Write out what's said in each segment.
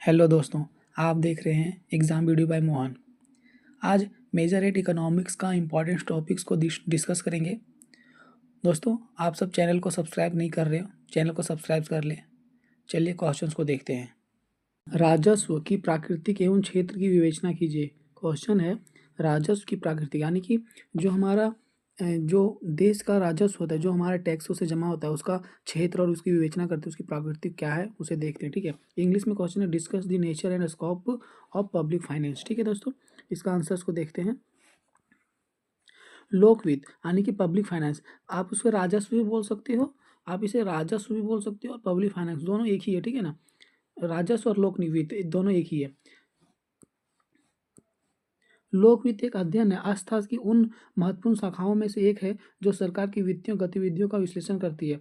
Hello दोस्तों, आप देख रहे हैं एग्ज़ाम वीडियो बाय मोहन। आज मेजर 8 इकोनॉमिक्स का इम्पॉर्टेंट टॉपिक्स को डिस्कस करेंगे। दोस्तों, आप सब चैनल को सब्सक्राइब नहीं कर रहे हो, चैनल को सब्सक्राइब कर लें। चलिए क्वेश्चंस को देखते हैं। राजस्व की प्राकृतिक एवं क्षेत्र की विवेचना कीजिए। क्वेश्चन है राजस्व की प्राकृतिक, यानी कि जो हमारा जो देश का राजस्व होता है, जो हमारा टैक्सों से जमा होता है, उसका क्षेत्र और उसकी विवेचना करते हैं, उसकी प्राकृतिक क्या है उसे देखते हैं। ठीक है, इंग्लिश में क्वेश्चन है discuss the nature and scope of public finance. ठीक है दोस्तों, इसका आंसर्स को देखते हैं। लोकवित्त यानी कि पब्लिक फाइनेंस, आप उसको राजस्व भी बोल सकते हो, आप इसे राजस्व भी बोल सकते हो, और पब्लिक फाइनेंस दोनों एक ही है। ठीक है ना, राजस्व और लोक वित्त दोनों एक ही है। लोक वित्त एक अध्ययन है अर्थशास्त्र की उन महत्वपूर्ण शाखाओं में से एक है जो सरकार की वित्तीय गतिविधियों का विश्लेषण करती है।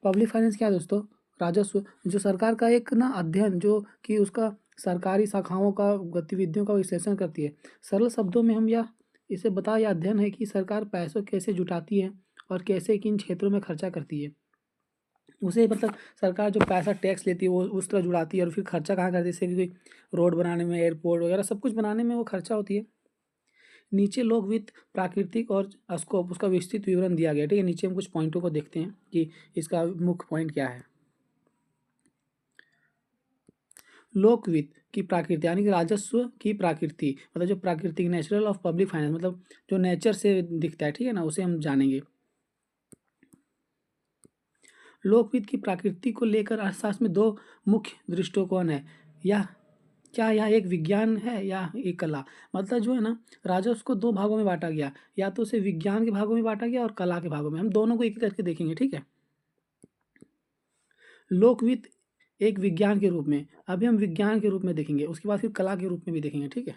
पब्लिक फाइनेंस क्या है दोस्तों? राजस्व, जो सरकार का एक ना अध्ययन जो कि उसका सरकारी शाखाओं का गतिविधियों का विश्लेषण करती है। सरल शब्दों में हम यह इसे बता यह अध्ययन है कि सरकार पैसों कैसे जुटाती है और कैसे किन क्षेत्रों में खर्चा करती है। उसे मतलब सरकार जो पैसा टैक्स लेती है वो उस तरह जुटाती है और फिर खर्चा कहाँ करती है, जैसे कि रोड बनाने में, एयरपोर्ट वगैरह सब कुछ बनाने में वो खर्चा होती है। नीचे लोक वित्त प्राकृतिक और स्कोप उसका विस्तृत विवरण दिया गया। ठीक है, नीचे हम कुछ पॉइंटों को देखते हैं कि इसका मुख्य पॉइंट क्या है। लोक वित्त की प्रकृति यानी कि राजस्व की प्रकृति, मतलब जो प्राकृतिक नेचुरल ऑफ पब्लिक फाइनेंस, मतलब जो नेचर से दिखता है। ठीक है ना, उसे हम जानेंगे। लोक वित्त की प्रकृति को लेकर अर्थशास्त्र में दो मुख्य दृष्टिकोण है। यह क्या यह एक विज्ञान है या एक कला? मतलब जो है ना, राजस्व को दो भागों में बांटा गया, या तो उसे विज्ञान के भागों में बांटा गया और कला के भागों में। हम दोनों को एक एक करके देखेंगे। ठीक है, लोकवित्त एक विज्ञान के रूप में, अभी हम विज्ञान के रूप में देखेंगे, उसके बाद फिर कला के रूप में भी देखेंगे। ठीक है,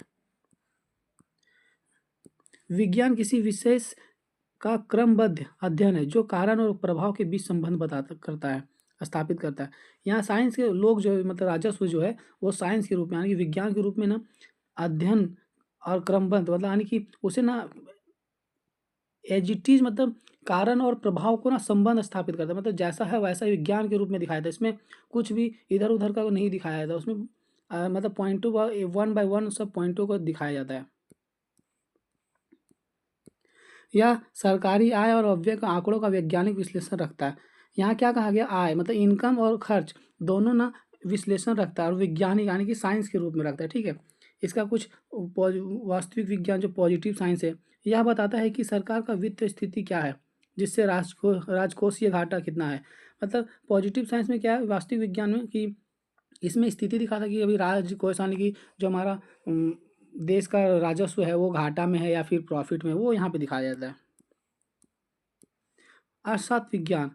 विज्ञान किसी विशेष का क्रमबद्ध अध्ययन है जो कारण और प्रभाव के बीच संबंध बताता करता है, स्थापित करता है। यहाँ साइंस के लोग जो मतलब राजस्व जो है वो साइंस के रूप में यानी कि विज्ञान के रूप में ना अध्ययन और क्रमबद्ध, मतलब यानी कि उसे ना एज इट इज, मतलब कारण और प्रभाव को ना संबंध स्थापित करता है। मतलब जैसा है वैसा ही विज्ञान के रूप में दिखाया था, इसमें कुछ भी इधर उधर का नहीं दिखाया था उसमें। मतलब पॉइंटों का वन बाय वन सब पॉइंटों को दिखाया जाता है। यह सरकारी आय और व्यय का आंकड़ों का वैज्ञानिक विश्लेषण रखता है। यहाँ क्या कहा गया, आय मतलब इनकम और खर्च दोनों ना विश्लेषण रखता है, और वैज्ञानिक यानी कि साइंस के रूप में रखता है। ठीक है, इसका कुछ वास्तविक विज्ञान जो पॉजिटिव साइंस है, यह बताता है कि सरकार का वित्त स्थिति क्या है, जिससे राजकोषीय घाटा कितना है। मतलब पॉजिटिव साइंस में क्या है, वास्तविक विज्ञान में कि इसमें स्थिति दिखाता कि अभी राजकोष यानी कि जो हमारा देश का राजस्व है वो घाटा में है या फिर प्रॉफिट में, वो यहाँ पे दिखाया जाता है। अर्थशास्त्र विज्ञान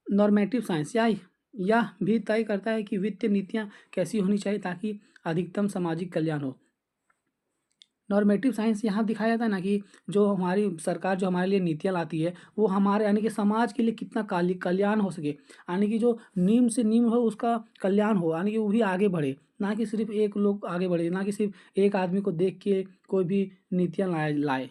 नॉर्मेटिव साइंस यह भी तय करता है कि वित्तीय नीतियाँ कैसी होनी चाहिए ताकि अधिकतम सामाजिक कल्याण हो। नॉर्मेटिव साइंस यहाँ दिखाया जाता है ना कि जो हमारी सरकार जो हमारे लिए नीतियाँ लाती है वो हमारे यानी कि समाज के लिए कितना कल्याण हो सके, यानी कि जो निम्न से निम्न हो उसका कल्याण हो, यानी कि वो भी आगे बढ़े, ना कि सिर्फ एक लोग आगे बढ़े, ना कि सिर्फ एक आदमी को देख के कोई भी नीतियाँ लाए।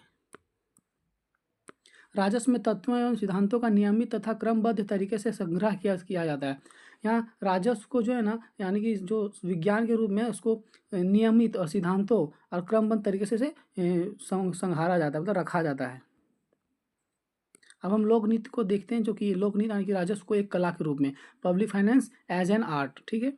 राजस्व में तत्वों एवं सिद्धांतों का नियमित तथा क्रमबद्ध तरीके से संग्रह किया जाता है। यहाँ राजस्व को जो है ना, यानी कि जो विज्ञान के रूप में उसको नियमित और सिद्धांतों और क्रमबद्ध तरीके से संहारा जाता है, मतलब रखा जाता है। अब हम लोक नृत्य को देखते हैं, जो कि लोक नृत्य यानी कि राजस्व को एक कला के रूप में, public finance as an art. ठीक है,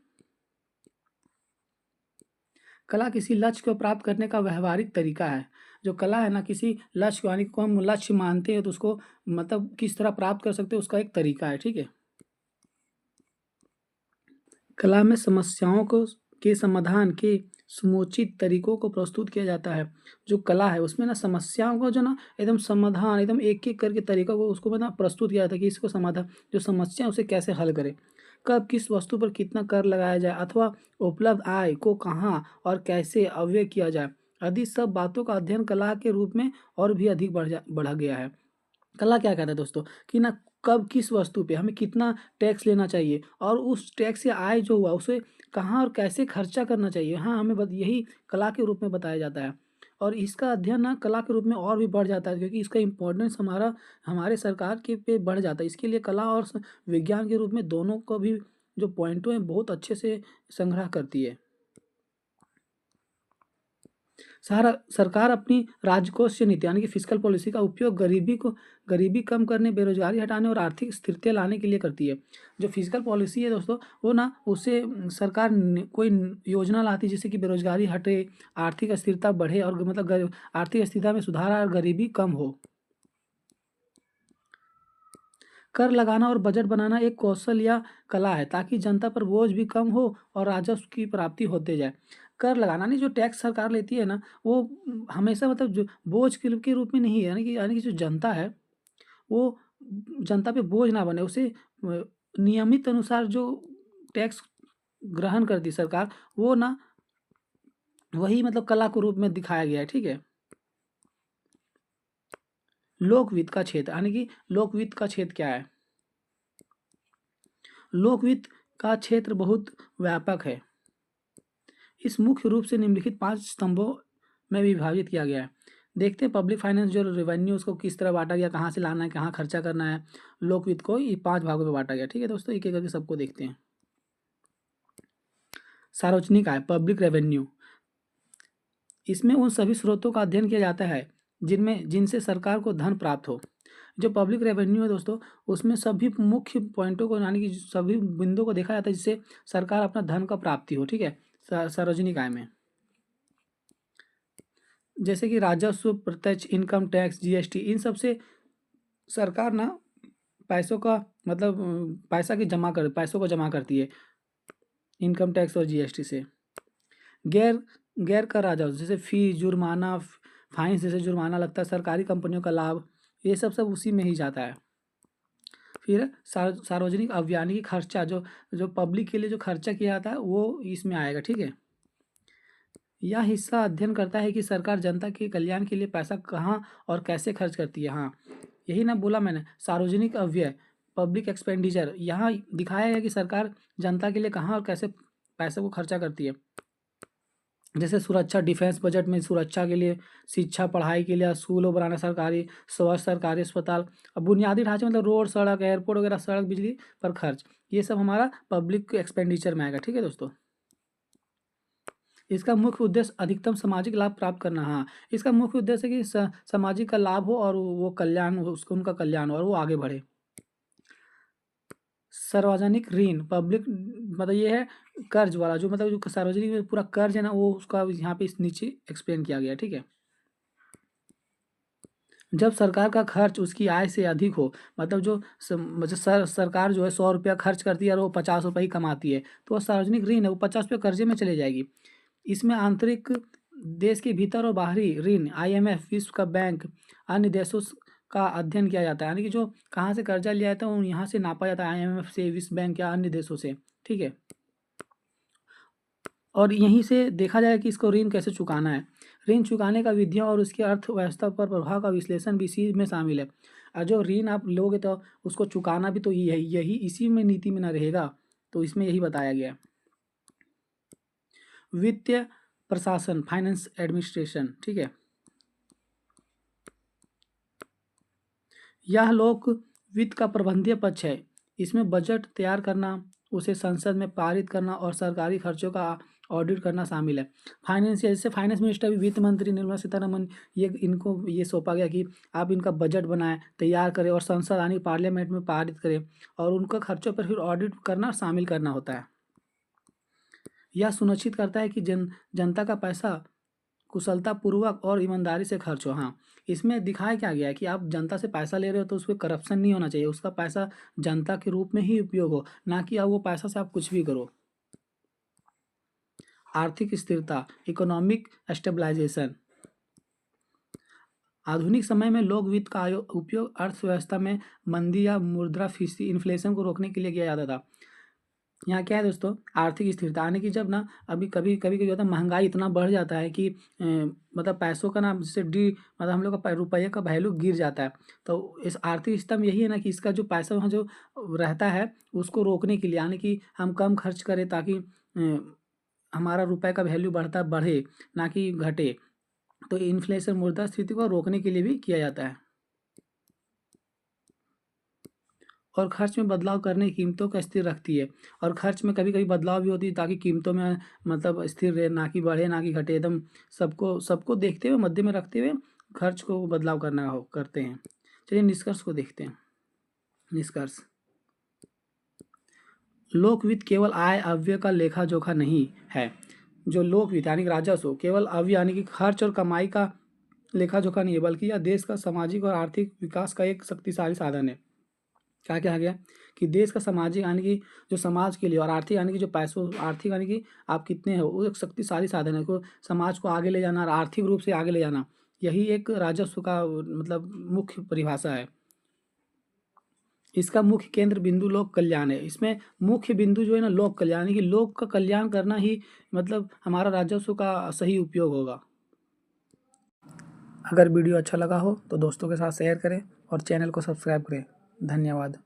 कला किसी लक्ष्य को प्राप्त करने का व्यवहारिक तरीका है। जो कला है ना, किसी लक्ष्य को यानी को हम लक्ष्य मानते हैं तो उसको मतलब किस तरह प्राप्त कर सकते हैं उसका एक तरीका है। ठीक है, कला में समस्याओं को के समाधान के समुचित तरीकों को प्रस्तुत किया जाता है। जो कला है उसमें ना समस्याओं को जो ना एकदम समाधान एकदम एक एक करके तरीकों को उसको मतलब प्रस्तुत किया जाता है कि इसको समाधान जो समस्या है उसे कैसे हल करें, कब किस वस्तु पर कितना कर लगाया जाए, अथवा उपलब्ध आय को कहाँ और कैसे अव्यय किया जाए आदि सब बातों का अध्ययन कला के रूप में और भी अधिक बढ़ा गया है। कला क्या कहता है दोस्तों कि ना कब किस वस्तु पे हमें कितना टैक्स लेना चाहिए और उस टैक्स से आय जो हुआ उसे कहाँ और कैसे खर्चा करना चाहिए, हाँ हमें यही कला के रूप में बताया जाता है। और इसका अध्ययन ना कला के रूप में और भी बढ़ जाता है क्योंकि इसका इम्पोर्टेंस हमारे सरकार के पे बढ़ जाता है। इसके लिए कला और विज्ञान के रूप में दोनों को भी जो पॉइंटों हैं बहुत अच्छे से संग्रह करती है। सारा सरकार अपनी राजकोषीय नीति यानी कि फिस्कल पॉलिसी का उपयोग गरीबी कम करने, बेरोजगारी हटाने और आर्थिक स्थिरता लाने के लिए करती है। जो फिस्कल पॉलिसी है दोस्तों, वो ना उससे सरकार कोई योजना लाती है जिससे कि बेरोजगारी हटे, आर्थिक स्थिरता बढ़े और मतलब आर्थिक स्थिरता में सुधार और गरीबी कम हो। कर लगाना और बजट बनाना एक कौशल या कला है ताकि जनता पर बोझ भी कम हो और राजस्व की प्राप्ति होते जाए। कर लगाना नहीं, जो टैक्स सरकार लेती है ना, वो हमेशा मतलब जो बोझ के रूप में नहीं है, यानी कि जो जनता है वो जनता पे बोझ ना बने, उसे नियमित अनुसार जो टैक्स ग्रहण करती सरकार, वो ना वही मतलब कला के रूप में दिखाया गया है। ठीक है। लोक वित्त का क्षेत्र यानी कि लोक वित्त का क्षेत्र क्या है? लोक वित्त का क्षेत्र बहुत व्यापक है। इस मुख्य रूप से निम्नलिखित 5 स्तंभों में विभाजित किया गया है। देखते हैं पब्लिक फाइनेंस जो रेवेन्यू उसको किस तरह बांटा गया, कहाँ से लाना है, कहाँ खर्चा करना है। लोक वित्त को ये 5 भागों में बांटा गया। ठीक है दोस्तों, एक एक करके सबको देखते हैं। सार्वजनिक आय, पब्लिक रेवेन्यू, इसमें उन सभी स्रोतों का अध्ययन किया जाता है जिनसे सरकार को धन प्राप्त हो। जो पब्लिक रेवेन्यू है दोस्तों, उसमें सभी मुख्य पॉइंटों को यानी कि सभी बिंदुओं को देखा जाता है जिससे सरकार अपना धन का प्राप्ति हो। ठीक है। सार्वजनिक आय में जैसे कि राजस्व, प्रत्यक्ष इनकम टैक्स, जीएसटी, इन सब से सरकार ना पैसों का मतलब पैसों को जमा करती है इनकम टैक्स और जीएसटी से। गैर गैर कर राजस्व जैसे फीस, जुर्माना, फाइन जैसे जुर्माना लगता है, सरकारी कंपनियों का लाभ, ये सब उसी में ही जाता है। फिर सार्वजनिक अभियान की खर्चा, जो जो पब्लिक के लिए जो खर्चा किया जाता है वो इसमें आएगा। ठीक है। यह हिस्सा अध्ययन करता है कि सरकार जनता के कल्याण के लिए पैसा कहाँ और कैसे खर्च करती है। हाँ, यही ना बोला मैंने, सार्वजनिक अव्यय, पब्लिक एक्सपेंडिचर, यहाँ दिखाया है कि सरकार जनता के लिए कहाँ और कैसे पैसे को खर्चा करती है। जैसे सुरक्षा, डिफेंस बजट में सुरक्षा के लिए, शिक्षा पढ़ाई के लिए, स्कूलों बनाना, सरकारी स्वास्थ्य, सरकारी अस्पताल, अब बुनियादी ढांचे मतलब रोड, सड़क, एयरपोर्ट वगैरह, सड़क, बिजली पर खर्च, ये सब हमारा पब्लिक एक्सपेंडिचर में आएगा। ठीक है दोस्तों। इसका मुख्य उद्देश्य अधिकतम सामाजिक लाभ प्राप्त करना। हाँ, इसका मुख्य उद्देश्य है कि सामाजिक का लाभ हो और वो कल्याण उसको उनका कल्याण हो और वो आगे बढ़े। सार्वजनिक ऋण, पब्लिक मतलब ये है कर्ज वाला, जो मतलब जो सार्वजनिक में पूरा कर्ज है ना, वो उसका यहाँ पे इस नीचे एक्सप्लेन किया गया है। ठीक है। जब सरकार का खर्च उसकी आय से अधिक हो, मतलब मतलब सरकार जो है 100 रुपया खर्च करती है और वो 50 रुपये ही कमाती है, तो वो सार्वजनिक ऋण है, वो 50 रुपये कर्जे में चले जाएगी। इसमें आंतरिक देश के भीतर और बाहरी ऋण, आईएमएफ, विश्व का बैंक, अन्य देशों का अध्ययन किया जाता है, यानी कि जो कहाँ से कर्जा लिया जाता है वो यहाँ से नापा जाता है, आईएमएफ से, विश्व बैंक या अन्य देशों से। ठीक है। और यहीं से देखा जाए कि इसको ऋण कैसे चुकाना है। ऋण चुकाने का विधियाँ और उसकी अर्थव्यवस्था पर प्रभाव का विश्लेषण भी इसी में शामिल है। और जो ऋण आप लोगे तो उसको चुकाना भी तो यही इसी में नीति में ना रहेगा, तो इसमें यही बताया गया है। वित्तीय प्रशासन, फाइनेंस एडमिनिस्ट्रेशन। ठीक है। यह लोक वित्त का प्रबंधीय पक्ष है। इसमें बजट तैयार करना, उसे संसद में पारित करना और सरकारी खर्चों का ऑडिट करना शामिल है। फाइनेंस, जैसे फाइनेंस मिनिस्टर भी वित्त मंत्री निर्मला सीतारमन, ये इनको ये सौंपा गया कि आप इनका बजट बनाएं, तैयार करें और संसद यानी पार्लियामेंट में पारित करें और उनका खर्चों पर फिर ऑडिट करना शामिल करना होता है। यह सुनिश्चित करता है कि जनता का पैसा कुशलतापूर्वक और ईमानदारी से खर्च हो। हाँ, इसमें दिखाया क्या गया है कि आप जनता से पैसा ले रहे हो तो उसमें करप्शन नहीं होना चाहिए, उसका पैसा जनता के रूप में ही उपयोग हो, ना कि आप वो पैसा से आप कुछ भी करो। आर्थिक स्थिरता, इकोनॉमिक स्टेबलाइजेशन, आधुनिक समय में लोक वित्त का उपयोग अर्थव्यवस्था में मंदी या मुद्रास्फीति, इन्फ्लेशन को रोकने के लिए किया जाता था। यहाँ क्या है दोस्तों, आर्थिक स्थिरता आने की, जब ना अभी कभी कभी क्या होता है, महंगाई इतना बढ़ जाता है कि मतलब पैसों का ना जैसे मतलब हम लोग का रुपये का वैल्यू गिर जाता है। तो इस आर्थिक स्थिति में यही है ना कि इसका जो पैसा वहाँ जो रहता है उसको रोकने के लिए, यानी कि हम कम खर्च करें ताकि हमारा रुपये का वैल्यू बढ़े, ना कि घटे। तो इन्फ्लेशन, मुद्रास्फीति को रोकने के लिए भी किया जाता है। और खर्च में बदलाव करने की कीमतों को स्थिर रखती है। और खर्च में कभी कभी बदलाव भी होती है ताकि कीमतों में मतलब स्थिर रहे, ना कि बढ़े ना कि घटे, एकदम सबको सबको देखते हुए मध्य में रखते हुए खर्च को बदलाव करते हैं। चलिए निष्कर्ष को देखते हैं। निष्कर्ष, लोक वित्त केवल आय अव्यय का लेखा जोखा नहीं है। जो लोक वित्त यानी कि राजस्व केवल अव्यय यानी कि खर्च और कमाई का लेखा जोखा नहीं है, बल्कि यह देश का सामाजिक और आर्थिक विकास का एक शक्तिशाली साधन है। क्या क्या आ गया कि देश का सामाजिक यानी कि जो समाज के लिए, और आर्थिक यानी कि जो पैसों, आर्थिक यानी कि आप कितने हो, वो एक शक्तिशाली साधन है को समाज को आगे ले जाना और आर्थिक रूप से आगे ले जाना। यही एक राजस्व का मतलब मुख्य परिभाषा है। इसका मुख्य केंद्र बिंदु लोक कल्याण है। इसमें मुख्य बिंदु जो है ना लोक कल्याण, यानी कि लोक का कल्याण करना ही मतलब हमारा राजस्व का सही उपयोग होगा। अगर वीडियो अच्छा लगा हो तो दोस्तों के साथ शेयर करें और चैनल को सब्सक्राइब करें। धन्यवाद।